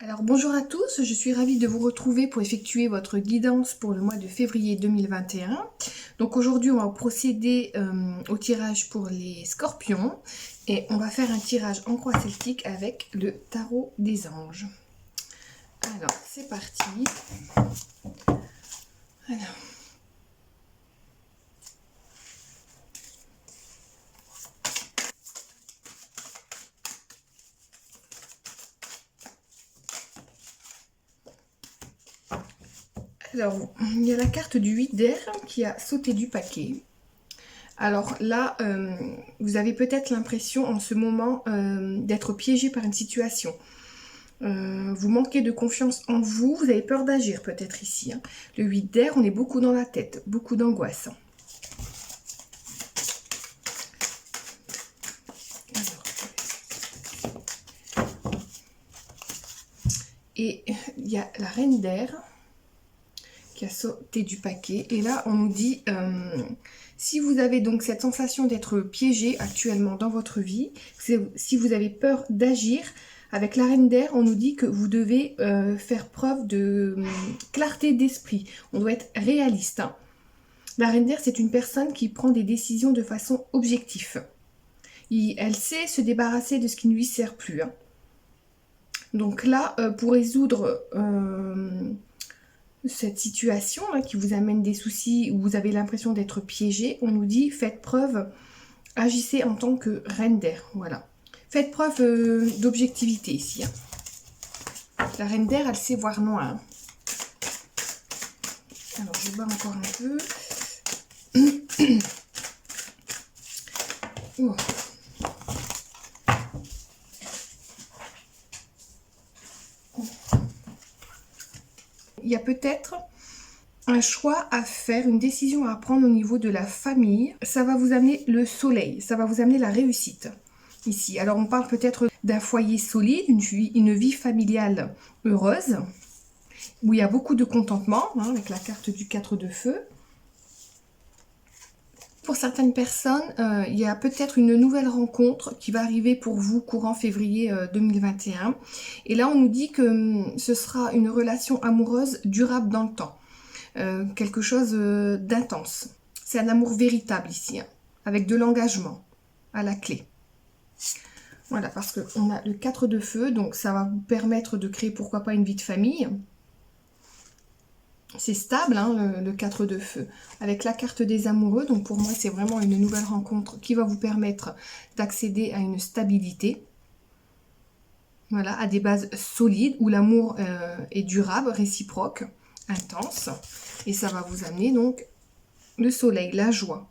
Alors bonjour à tous, je suis ravie de vous retrouver pour effectuer votre guidance pour le mois de février 2021. Donc aujourd'hui on va procéder au tirage pour les scorpions et on va faire un tirage en croix celtique avec le tarot des anges. Alors c'est parti. Alors il y a la carte du 8 d'air qui a sauté du paquet. Alors là, vous avez peut-être l'impression en ce moment d'être piégé par une situation. Vous manquez de confiance en vous, vous avez peur d'agir peut-être ici. Hein. Le 8 d'air, on est beaucoup dans la tête, beaucoup d'angoisse. Et il y a la reine d'air qui a sauté du paquet. Et là, on nous dit, si vous avez donc cette sensation d'être piégé actuellement dans votre vie, si vous avez peur d'agir, avec la reine d'air, on nous dit que vous devez faire preuve de clarté d'esprit. On doit être réaliste. Hein. La reine d'air, c'est une personne qui prend des décisions de façon objective. Elle sait se débarrasser de ce qui ne lui sert plus. Hein. Donc là, pour résoudre cette situation là, qui vous amène des soucis, où vous avez l'impression d'être piégé, on nous dit faites preuve, agissez en tant que reine d'air. Voilà. Faites preuve d'objectivité ici. Hein. La reine d'air, elle sait voir noir. Hein. Alors, je vais boire encore un peu. Oh. Il y a peut-être un choix à faire, une décision à prendre au niveau de la famille. Ça va vous amener le soleil, ça va vous amener la réussite. Ici, alors on parle peut-être d'un foyer solide, une vie familiale heureuse, où il y a beaucoup de contentement, hein, avec la carte du 4 de feu. Pour certaines personnes, il y a peut-être une nouvelle rencontre qui va arriver pour vous courant février 2021. Et là, on nous dit que ce sera une relation amoureuse durable dans le temps. Quelque chose d'intense. C'est un amour véritable ici, hein, avec de l'engagement à la clé. Voilà, parce qu'on a le 4 de feu, donc ça va vous permettre de créer pourquoi pas une vie de famille. C'est stable, hein, le 4 de feu. Avec la carte des amoureux, donc pour moi, c'est vraiment une nouvelle rencontre qui va vous permettre d'accéder à une stabilité. Voilà, à des bases solides, où l'amour est durable, réciproque, intense. Et ça va vous amener donc le soleil, la joie,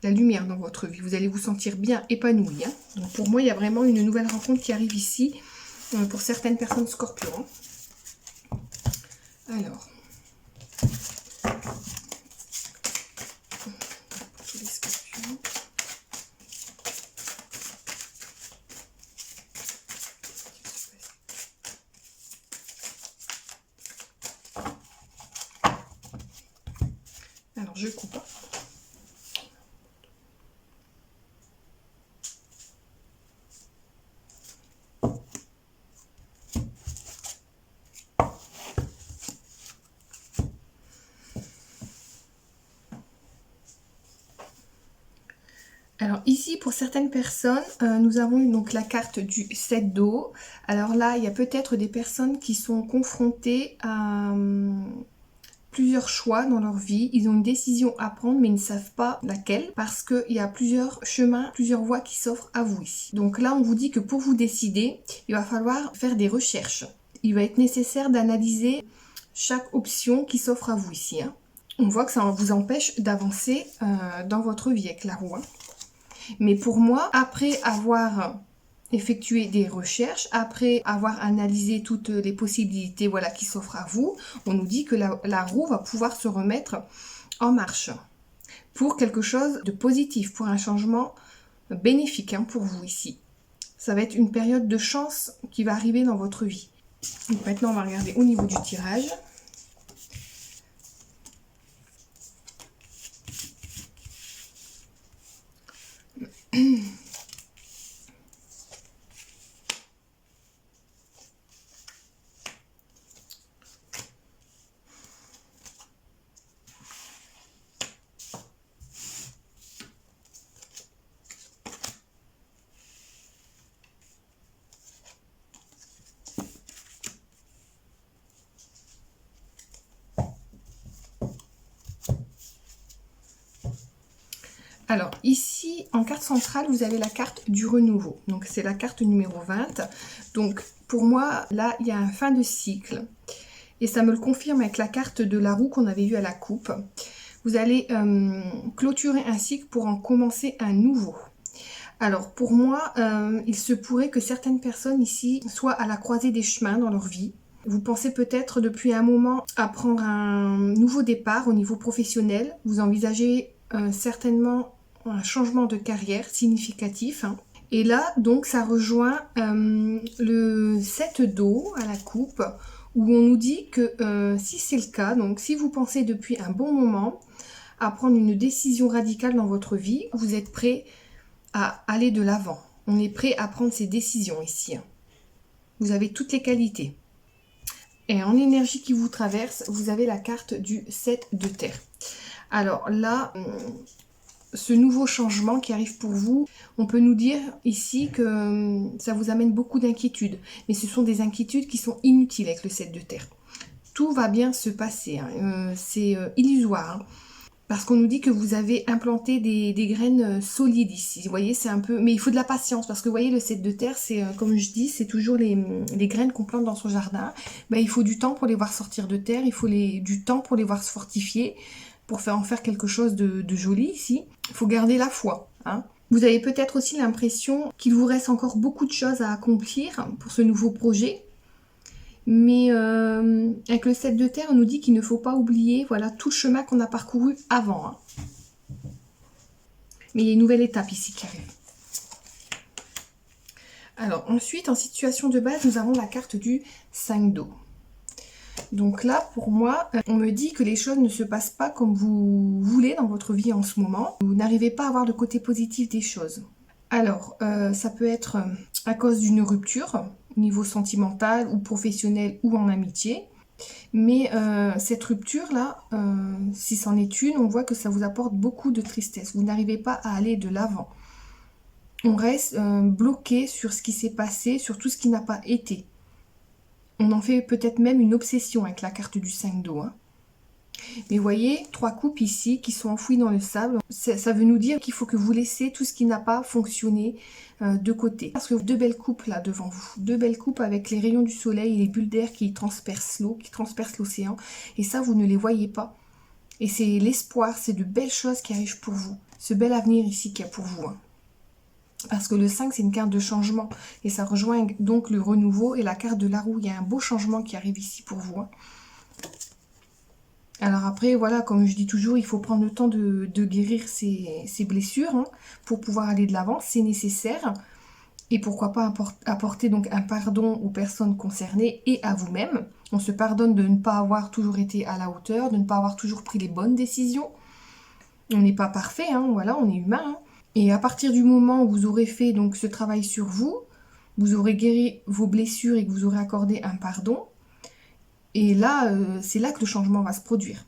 la lumière dans votre vie. Vous allez vous sentir bien épanoui. Hein. Donc pour moi, il y a vraiment une nouvelle rencontre qui arrive ici pour certaines personnes scorpions. Alors... Alors, je coupe. Alors ici, pour certaines personnes, nous avons donc la carte du 7 d'eau. Alors là, il y a peut-être des personnes qui sont confrontées à plusieurs choix dans leur vie. Ils ont une décision à prendre, mais ils ne savent pas laquelle, parce qu'il y a plusieurs chemins, plusieurs voies qui s'offrent à vous ici. Donc là, on vous dit que pour vous décider, il va falloir faire des recherches. Il va être nécessaire d'analyser chaque option qui s'offre à vous ici. Hein. On voit que ça vous empêche d'avancer dans votre vie avec la roue. Hein. Mais pour moi, après avoir effectué des recherches, après avoir analysé toutes les possibilités voilà, qui s'offrent à vous, on nous dit que la roue va pouvoir se remettre en marche pour quelque chose de positif, pour un changement bénéfique hein, pour vous ici. Ça va être une période de chance qui va arriver dans votre vie. Donc maintenant, on va regarder au niveau du tirage. Alors ici, en carte centrale, vous avez la carte du renouveau. Donc c'est la carte numéro 20. Donc pour moi, là, il y a un fin de cycle. Et ça me le confirme avec la carte de la roue qu'on avait vue à la coupe. Vous allez clôturer un cycle pour en commencer un nouveau. Alors pour moi, il se pourrait que certaines personnes ici soient à la croisée des chemins dans leur vie. Vous pensez peut-être depuis un moment à prendre un nouveau départ au niveau professionnel. Vous envisagez certainement un changement de carrière significatif. Hein. Et là, donc, ça rejoint le 7 d'eau à la coupe, où on nous dit que si c'est le cas, donc si vous pensez depuis un bon moment à prendre une décision radicale dans votre vie, vous êtes prêt à aller de l'avant. On est prêt à prendre ces décisions ici. Hein. Vous avez toutes les qualités. Et en énergie qui vous traverse, vous avez la carte du 7 de terre. Alors là, ce nouveau changement qui arrive pour vous, on peut nous dire ici que ça vous amène beaucoup d'inquiétudes. Mais ce sont des inquiétudes qui sont inutiles avec le 7 de terre. Tout va bien se passer. Hein. C'est illusoire. Hein. Parce qu'on nous dit que vous avez implanté des graines solides ici. Vous voyez, c'est un peu... Mais il faut de la patience. Parce que vous voyez, le 7 de terre, c'est, comme je dis, c'est toujours les graines qu'on plante dans son jardin. Ben, il faut du temps pour les voir sortir de terre. Il faut du temps pour les voir se fortifier. Pour en faire quelque chose de joli ici. Il faut garder la foi. Hein. Vous avez peut-être aussi l'impression qu'il vous reste encore beaucoup de choses à accomplir pour ce nouveau projet. Mais avec le 7 de terre, on nous dit qu'il ne faut pas oublier voilà, tout le chemin qu'on a parcouru avant. Hein. Mais il y a une nouvelle étape ici qui arrive. Alors ensuite, en situation de base, nous avons la carte du 5 d'eau. Donc là, pour moi, on me dit que les choses ne se passent pas comme vous voulez dans votre vie en ce moment. Vous n'arrivez pas à voir le côté positif des choses. Alors, ça peut être à cause d'une rupture, au niveau sentimental ou professionnel ou en amitié. Mais cette rupture-là, si c'en est une, on voit que ça vous apporte beaucoup de tristesse. Vous n'arrivez pas à aller de l'avant. On reste bloqué sur ce qui s'est passé, sur tout ce qui n'a pas été. On en fait peut-être même une obsession avec la carte du 5 d'eau. Hein. Mais vous voyez, 3 coupes ici qui sont enfouies dans le sable. Ça veut nous dire qu'il faut que vous laissez tout ce qui n'a pas fonctionné de côté. Parce que 2 belles coupes là devant vous. 2 belles coupes avec les rayons du soleil et les bulles d'air qui transpercent l'eau, qui transpercent l'océan. Et ça, vous ne les voyez pas. Et c'est l'espoir, c'est de belles choses qui arrivent pour vous. Ce bel avenir ici qu'il y a pour vous. Hein. Parce que le 5, c'est une carte de changement. Et ça rejoint donc le renouveau et la carte de la roue. Il y a un beau changement qui arrive ici pour vous. Hein. Alors après, voilà, comme je dis toujours, il faut prendre le temps de guérir ses blessures hein, pour pouvoir aller de l'avant. C'est nécessaire. Et pourquoi pas apporter donc un pardon aux personnes concernées et à vous-même. On se pardonne de ne pas avoir toujours été à la hauteur, de ne pas avoir toujours pris les bonnes décisions. On n'est pas parfait, hein, voilà, on est humain. Hein. Et à partir du moment où vous aurez fait donc ce travail sur vous, vous aurez guéri vos blessures et que vous aurez accordé un pardon, et là, c'est là que le changement va se produire.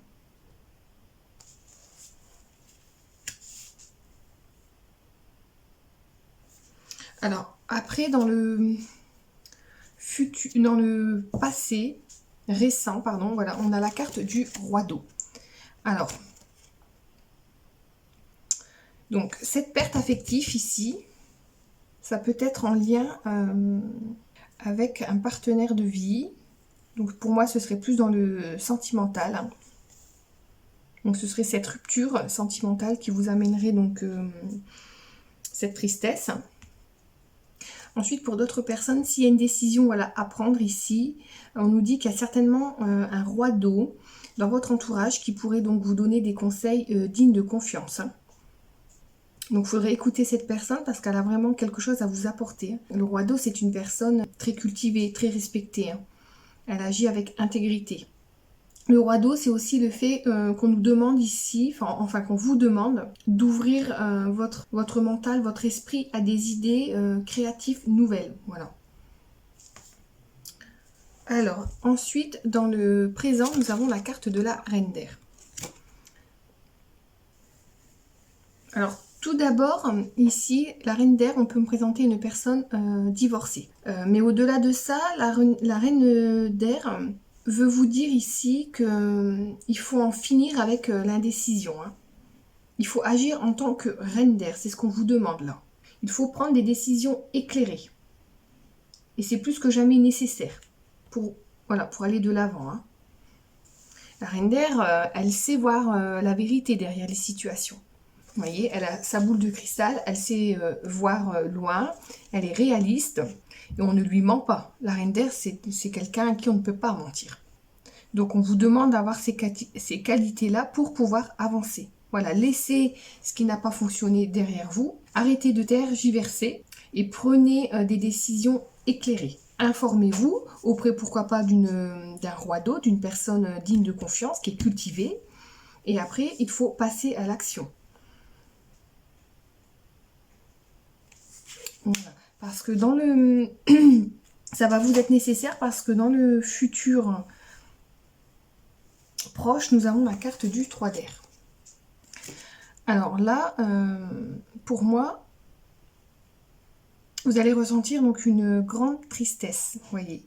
Alors, après, dans le passé, récent, pardon, voilà, on a la carte du roi d'eau. Alors, donc, cette perte affective ici, ça peut être en lien avec un partenaire de vie. Donc pour moi, ce serait plus dans le sentimental. Donc ce serait cette rupture sentimentale qui vous amènerait donc cette tristesse. Ensuite, pour d'autres personnes, s'il y a une décision voilà, à prendre ici, on nous dit qu'il y a certainement un roi d'eau dans votre entourage qui pourrait donc vous donner des conseils dignes de confiance. Donc il faudrait écouter cette personne parce qu'elle a vraiment quelque chose à vous apporter. Le roi d'eau, c'est une personne très cultivée, très respectée. Hein. Elle agit avec intégrité. Le roi d'eau, c'est aussi le fait qu'on nous demande ici, enfin qu'on vous demande d'ouvrir votre mental, votre esprit à des idées créatives nouvelles. Voilà. Alors, ensuite, dans le présent, nous avons la carte de la reine d'air. Alors, tout d'abord, ici, la reine d'air, on peut me présenter une personne divorcée. Mais au-delà de ça, la reine d'air veut vous dire ici qu'il faut en finir avec l'indécision. Hein. il faut agir en tant que reine d'air, c'est ce qu'on vous demande là. Il faut prendre des décisions éclairées. Et c'est plus que jamais nécessaire pour, voilà, pour aller de l'avant. Hein. La reine d'air, elle sait voir la vérité derrière les situations. Vous voyez, elle a sa boule de cristal, elle sait voir loin, elle est réaliste et on ne lui ment pas. La reine d'air, c'est quelqu'un à qui on ne peut pas mentir. Donc on vous demande d'avoir ces qualités-là pour pouvoir avancer. Voilà, laissez ce qui n'a pas fonctionné derrière vous, arrêtez de tergiverser et prenez des décisions éclairées. Informez-vous auprès, pourquoi pas, d'un roi d'eau, d'une personne digne de confiance, qui est cultivée. Et après, il faut passer à l'action. Voilà. Parce que dans le... ça va vous être nécessaire parce que dans le futur proche, nous avons la carte du 3 d'air. Alors là, pour moi, vous allez ressentir donc une grande tristesse, vous voyez.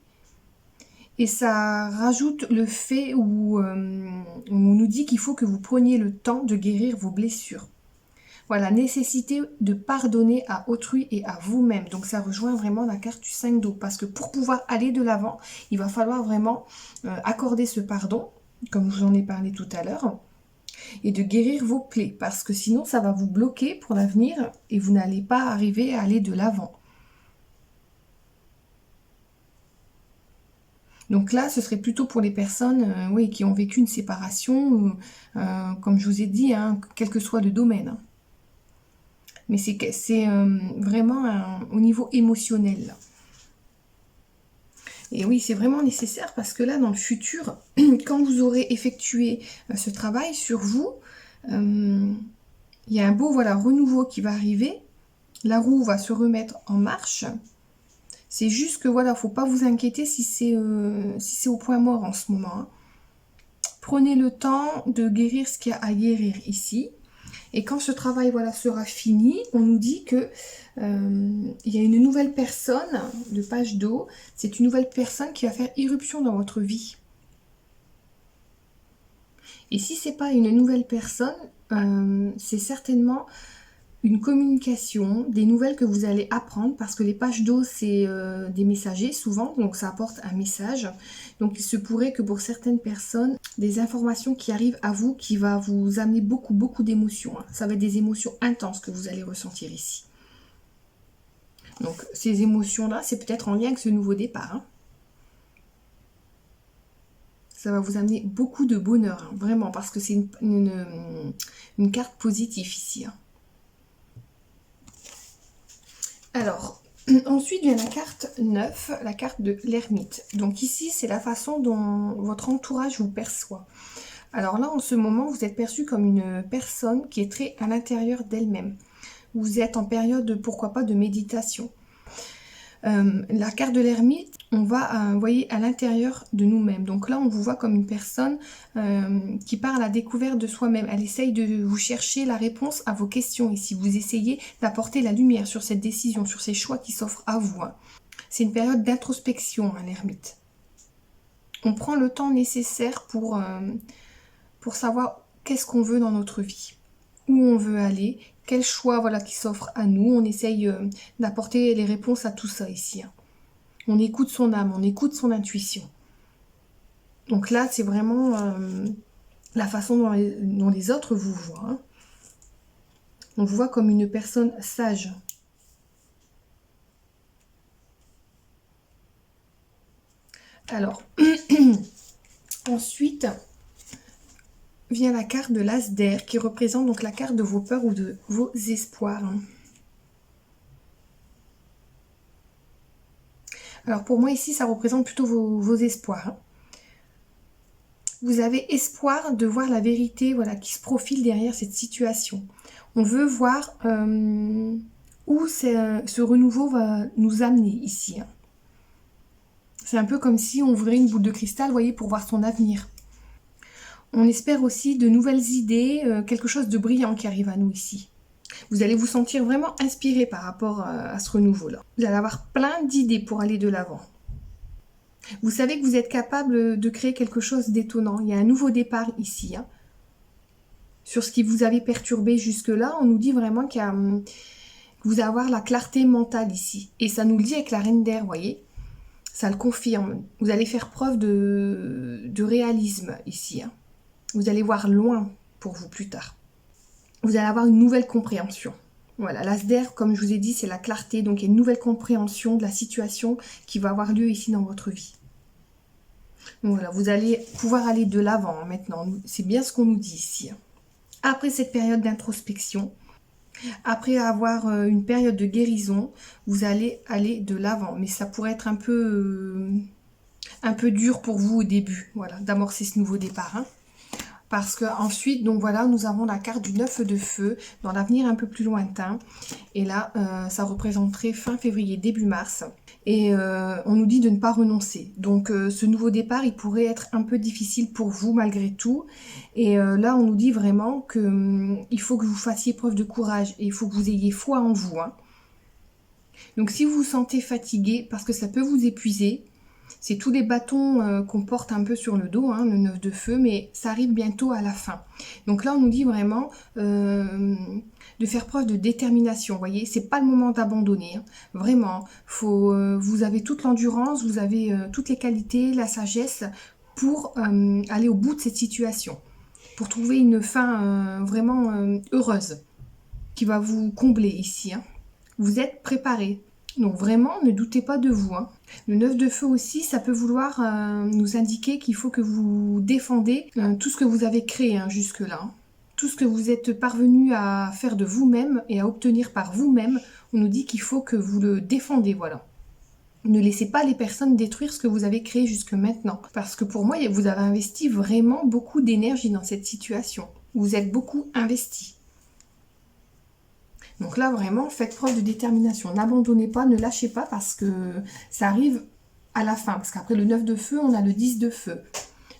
Et ça rajoute le fait où on nous dit qu'il faut que vous preniez le temps de guérir vos blessures. Voilà, nécessité de pardonner à autrui et à vous-même. Donc ça rejoint vraiment la carte du 5 d'eau. Parce que pour pouvoir aller de l'avant, il va falloir vraiment accorder ce pardon, comme je vous en ai parlé tout à l'heure, et de guérir vos plaies. Parce que sinon, ça va vous bloquer pour l'avenir et vous n'allez pas arriver à aller de l'avant. Donc là, ce serait plutôt pour les personnes oui, qui ont vécu une séparation, comme je vous ai dit, hein, quel que soit le domaine. Hein. Mais c'est vraiment au niveau émotionnel. Là. Et oui, c'est vraiment nécessaire parce que là, dans le futur, quand vous aurez effectué ce travail sur vous, il y a un beau renouveau qui va arriver. La roue va se remettre en marche. C'est juste que voilà, faut pas vous inquiéter si c'est au point mort en ce moment. Hein. Prenez le temps de guérir ce qu'il y a à guérir ici. Et quand ce travail sera fini, on nous dit que il y a une nouvelle personne, le page d'eau, c'est une nouvelle personne qui va faire irruption dans votre vie. Et si c'est pas une nouvelle personne, c'est certainement une communication, des nouvelles que vous allez apprendre, parce que les pages d'eau, c'est des messagers souvent, donc ça apporte un message. Donc il se pourrait que pour certaines personnes, des informations qui arrivent à vous, qui va vous amener beaucoup, beaucoup d'émotions. Hein. Ça va être des émotions intenses que vous allez ressentir ici. Donc ces émotions-là, c'est peut-être en lien avec ce nouveau départ. Hein. Ça va vous amener beaucoup de bonheur, hein, vraiment, parce que c'est une carte positive ici. Hein. Alors, ensuite vient la carte 9, la carte de l'ermite. Donc ici, c'est la façon dont votre entourage vous perçoit. Alors là, en ce moment, vous êtes perçu comme une personne qui est très à l'intérieur d'elle-même. Vous êtes en période, pourquoi pas, de méditation. La carte de l'ermite, on va, vous voyez, à l'intérieur de nous-mêmes. Donc là, on vous voit comme une personne qui part à la découverte de soi-même. Elle essaye de vous chercher la réponse à vos questions ici. Vous essayez d'apporter la lumière sur cette décision, sur ces choix qui s'offrent à vous. Hein. C'est une période d'introspection, hein, l'ermite. On prend le temps nécessaire pour savoir qu'est-ce qu'on veut dans notre vie, où on veut aller, quel choix qui s'offre à nous. On essaye d'apporter les réponses à tout ça ici. Hein. On écoute son âme, on écoute son intuition. Donc là, c'est vraiment la façon dont les autres vous voient. Hein. On vous voit comme une personne sage. Alors, ensuite vient la carte de l'As d'air qui représente donc la carte de vos peurs ou de vos espoirs. Hein. Alors pour moi ici, ça représente plutôt vos espoirs. Hein. Vous avez espoir de voir la vérité qui se profile derrière cette situation. On veut voir où ce renouveau va nous amener ici. Hein. C'est un peu comme si on ouvrait une boule de cristal, vous voyez, pour voir son avenir. On espère aussi de nouvelles idées, quelque chose de brillant qui arrive à nous ici. Vous allez vous sentir vraiment inspiré par rapport à ce renouveau-là. Vous allez avoir plein d'idées pour aller de l'avant. Vous savez que vous êtes capable de créer quelque chose d'étonnant. Il y a un nouveau départ ici. Hein. sur ce qui vous avait perturbé jusque-là. On nous dit vraiment qu'il y a, que vous allez avoir la clarté mentale ici. Et ça nous le dit avec la reine d'air, vous voyez. Ça le confirme. Vous allez faire preuve de réalisme ici. Hein. Vous allez voir loin pour vous plus tard. Vous allez avoir une nouvelle compréhension. Voilà, l'as d'air, comme je vous ai dit, c'est la clarté. Donc, il y a une nouvelle compréhension de la situation qui va avoir lieu ici dans votre vie. Donc, voilà, vous allez pouvoir aller de l'avant maintenant. C'est bien ce qu'on nous dit ici. Après cette période d'introspection, après avoir une période de guérison, vous allez aller de l'avant. Mais ça pourrait être un peu dur pour vous au début, voilà, d'amorcer ce nouveau départ. Hein. Parce que ensuite, donc voilà, nous avons la carte du 9 de feu dans l'avenir un peu plus lointain. Et là, ça représenterait fin février, début mars. Et on nous dit de ne pas renoncer. Donc ce nouveau départ, il pourrait être un peu difficile pour vous malgré tout. Et là, on nous dit vraiment que il faut que vous fassiez preuve de courage. Et il faut que vous ayez foi en vous. Hein. Donc si vous vous sentez fatigué, parce que ça peut vous épuiser, c'est tous les bâtons qu'on porte un peu sur le dos, hein, le 9 de feu, mais ça arrive bientôt à la fin. Donc là, on nous dit vraiment de faire preuve de détermination, vous voyez. C'est pas le moment d'abandonner, hein. Vraiment. Vous avez toute l'endurance, vous avez toutes les qualités, la sagesse pour aller au bout de cette situation, pour trouver une fin vraiment heureuse, qui va vous combler ici. Hein. Vous êtes préparé. Donc vraiment, ne doutez pas de vous. Hein. Le 9 de feu aussi, ça peut vouloir nous indiquer qu'il faut que vous défendez tout ce que vous avez créé hein, jusque-là. Hein. Tout ce que vous êtes parvenu à faire de vous-même et à obtenir par vous-même, on nous dit qu'il faut que vous le défendez, voilà. Ne laissez pas les personnes détruire ce que vous avez créé jusque maintenant. Parce que pour moi, vous avez investi vraiment beaucoup d'énergie dans cette situation. Vous êtes beaucoup investi. Donc là, vraiment, faites preuve de détermination. N'abandonnez pas, ne lâchez pas parce que ça arrive à la fin. Parce qu'après le 9 de feu, on a le 10 de feu.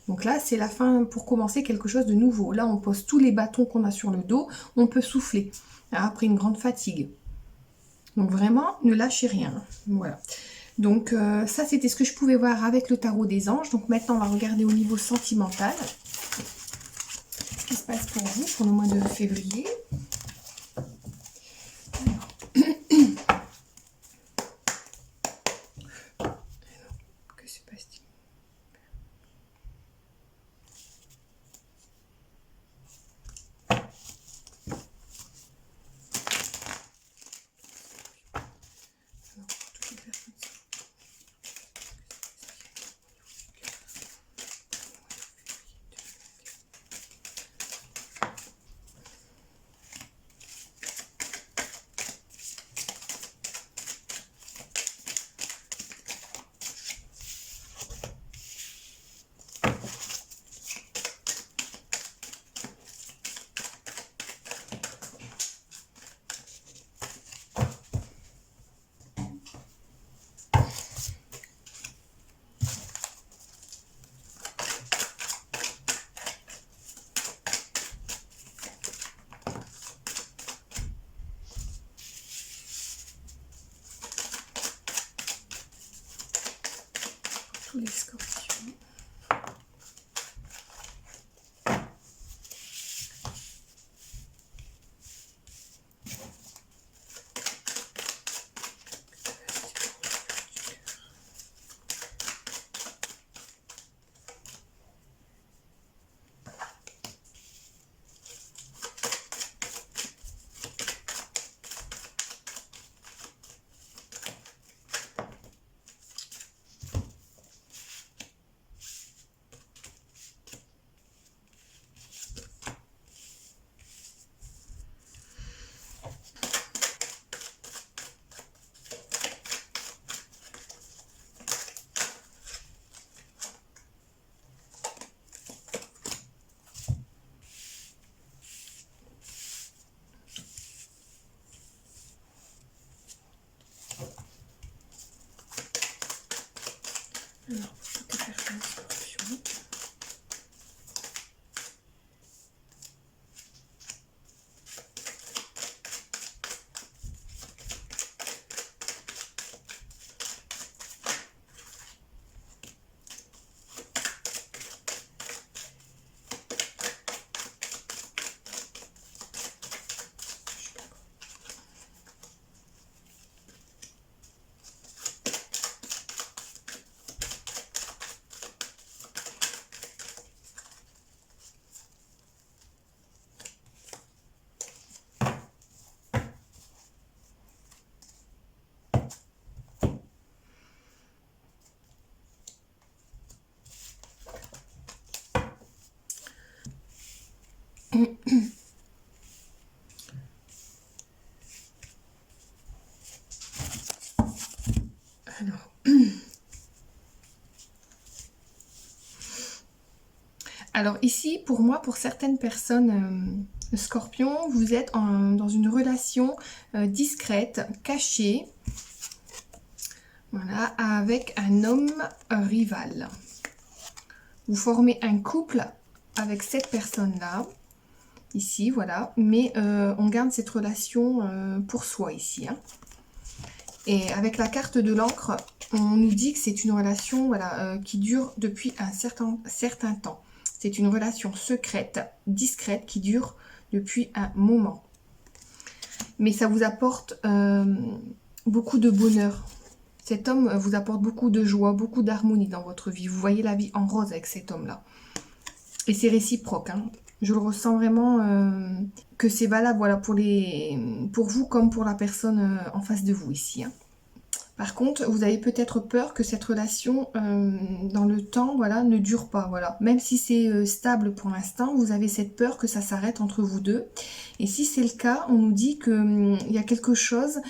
Donc là, c'est la fin pour commencer quelque chose de nouveau. Là, on pose tous les bâtons qu'on a sur le dos. On peut souffler après une grande fatigue. Donc vraiment, ne lâchez rien. Voilà. Donc ça, c'était ce que je pouvais voir avec le tarot des anges. Donc maintenant, on va regarder au niveau sentimental. Ce qui se passe pour vous pour le mois de février. Les scorpions. Alors, alors ici, pour moi, pour certaines personnes, Scorpion, vous êtes dans une relation discrète, cachée, voilà, avec un homme rival. Vous formez un couple avec cette personne-là, ici, voilà, mais on garde cette relation pour soi ici, hein. Et avec la carte de l'encre, on nous dit que c'est une relation, voilà, qui dure depuis un certain temps. C'est une relation secrète, discrète, qui dure depuis un moment. Mais ça vous apporte beaucoup de bonheur. Cet homme vous apporte beaucoup de joie, beaucoup d'harmonie dans votre vie. Vous voyez la vie en rose avec cet homme-là. Et c'est réciproque, hein. Je le ressens vraiment que c'est valable, voilà, pour vous comme pour la personne en face de vous ici, hein. Par contre, vous avez peut-être peur que cette relation, dans le temps, voilà, ne dure pas, voilà. Même si c'est stable pour l'instant, vous avez cette peur que ça s'arrête entre vous deux. Et si c'est le cas, on nous dit qu'il y a quelque chose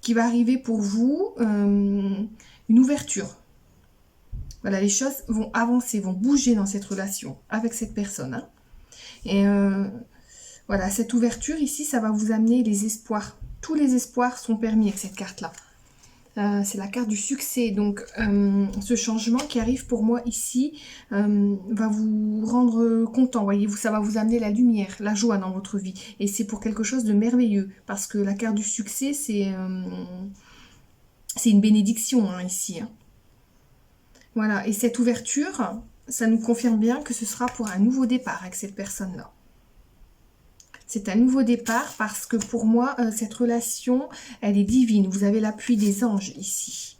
qui va arriver pour vous, une ouverture. Voilà, les choses vont avancer, vont bouger dans cette relation avec cette personne, hein. Et voilà, cette ouverture ici, ça va vous amener les espoirs. Tous les espoirs sont permis avec cette carte-là. C'est la carte du succès. Donc, ce changement qui arrive pour moi ici va vous rendre content. Voyez, ça va vous amener la lumière, la joie dans votre vie. Et c'est pour quelque chose de merveilleux. Parce que la carte du succès, c'est une bénédiction, hein, ici, hein. Voilà, et cette ouverture, ça nous confirme bien que ce sera pour un nouveau départ avec cette personne-là. C'est un nouveau départ parce que pour moi, cette relation, elle est divine. Vous avez l'appui des anges ici.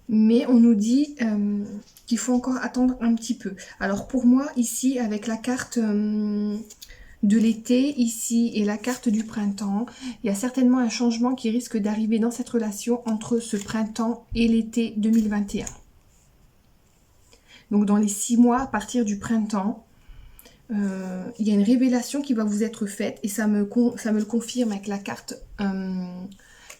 Mais on nous dit qu'il faut encore attendre un petit peu. Alors pour moi, ici, avec la carte de l'été, ici, et la carte du printemps, il y a certainement un changement qui risque d'arriver dans cette relation entre ce printemps et l'été 2021. Donc dans les 6 mois, à partir du printemps, il y a une révélation qui va vous être faite et ça me le confirme avec la carte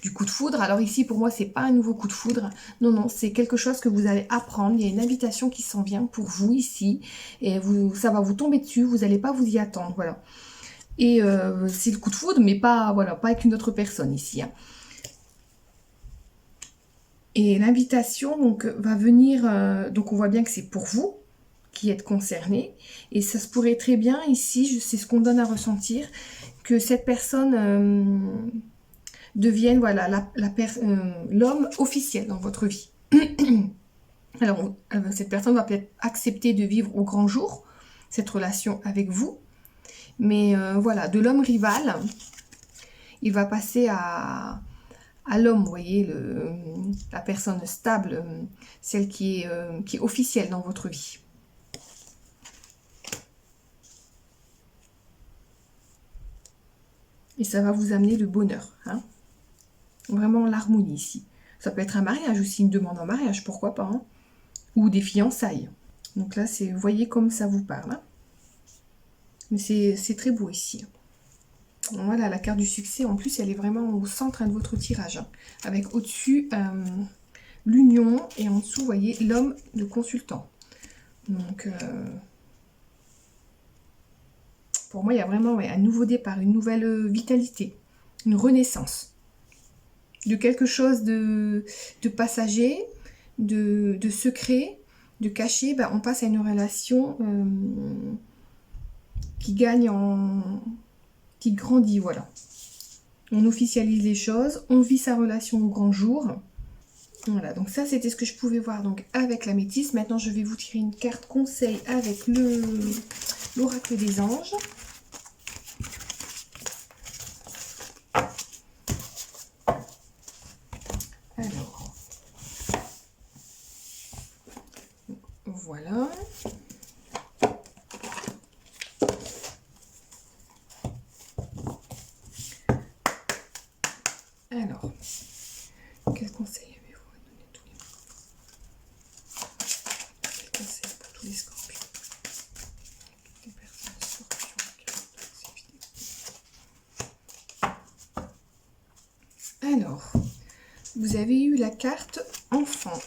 du coup de foudre. Alors ici, pour moi, c'est pas un nouveau coup de foudre. Non, non, c'est quelque chose que vous allez apprendre. Il y a une invitation qui s'en vient pour vous ici. Et ça va vous tomber dessus. Vous n'allez pas vous y attendre, voilà. Et c'est le coup de foudre, mais pas, voilà, pas avec une autre personne ici, hein. Et l'invitation donc va venir, donc on voit bien que c'est pour vous qui êtes concerné. Et ça se pourrait très bien ici, c'est ce qu'on donne à ressentir, que cette personne devienne, voilà, l'homme officiel dans votre vie. Alors, cette personne va peut-être accepter de vivre au grand jour cette relation avec vous. Mais voilà, de l'homme rival, il va passer à l'homme, vous voyez, la personne stable, celle qui est officielle dans votre vie. Et ça va vous amener le bonheur, hein. Vraiment l'harmonie ici. Ça peut être un mariage aussi, une demande en mariage, pourquoi pas, hein. Ou des fiançailles. Donc là, vous voyez comme ça vous parle, hein. Mais c'est très beau ici. Voilà, la carte du succès, en plus, elle est vraiment au centre, hein, de votre tirage, hein, avec au-dessus l'union et en dessous, vous voyez, l'homme, le consultant. Donc, pour moi, il y a vraiment, ouais, un nouveau départ, une nouvelle vitalité, une renaissance de quelque chose de passager, de secret, de caché. Ben, on passe à une relation qui gagne qui grandit, voilà. On officialise les choses, on vit sa relation au grand jour. Voilà, donc ça c'était ce que je pouvais voir donc avec la métisse. Maintenant je vais vous tirer une carte conseil avec l'oracle des anges. Alors, voilà. Alors, quel conseil avez-vous à donner tous les mots? Alors, vous avez eu la carte enfant.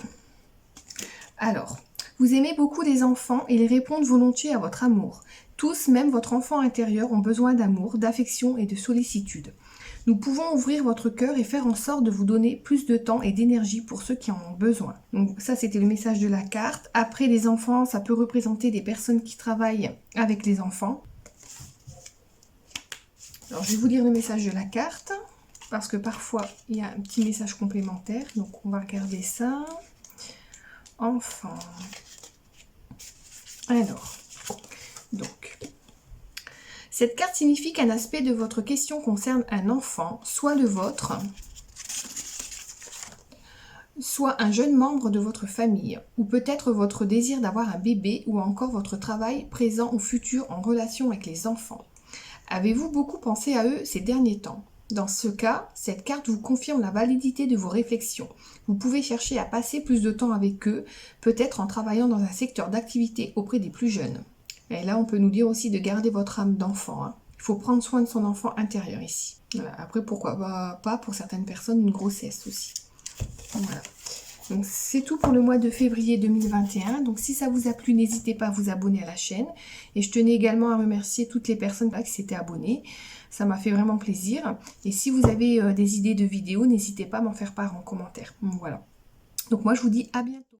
Alors, vous aimez beaucoup les enfants et ils répondent volontiers à votre amour. Tous, même votre enfant intérieur, ont besoin d'amour, d'affection et de sollicitude. Nous pouvons ouvrir votre cœur et faire en sorte de vous donner plus de temps et d'énergie pour ceux qui en ont besoin. Donc ça, c'était le message de la carte. Après, les enfants, ça peut représenter des personnes qui travaillent avec les enfants. Alors, je vais vous lire le message de la carte, parce que parfois, il y a un petit message complémentaire. Donc, on va regarder ça. Enfant. Alors, donc... Cette carte signifie qu'un aspect de votre question concerne un enfant, soit le vôtre, soit un jeune membre de votre famille, ou peut-être votre désir d'avoir un bébé, ou encore votre travail présent ou futur en relation avec les enfants. Avez-vous beaucoup pensé à eux ces derniers temps? Dans ce cas, cette carte vous confirme la validité de vos réflexions. Vous pouvez chercher à passer plus de temps avec eux, peut-être en travaillant dans un secteur d'activité auprès des plus jeunes. Et là, on peut nous dire aussi de garder votre âme d'enfant. Hein. Il faut prendre soin de son enfant intérieur ici. Voilà. Après, pourquoi pas pour certaines personnes, une grossesse aussi. Voilà. Donc, c'est tout pour le mois de février 2021. Donc, si ça vous a plu, n'hésitez pas à vous abonner à la chaîne. Et je tenais également à remercier toutes les personnes qui s'étaient abonnées. Ça m'a fait vraiment plaisir. Et si vous avez des idées de vidéos, n'hésitez pas à m'en faire part en commentaire. Voilà. Donc, moi, je vous dis à bientôt.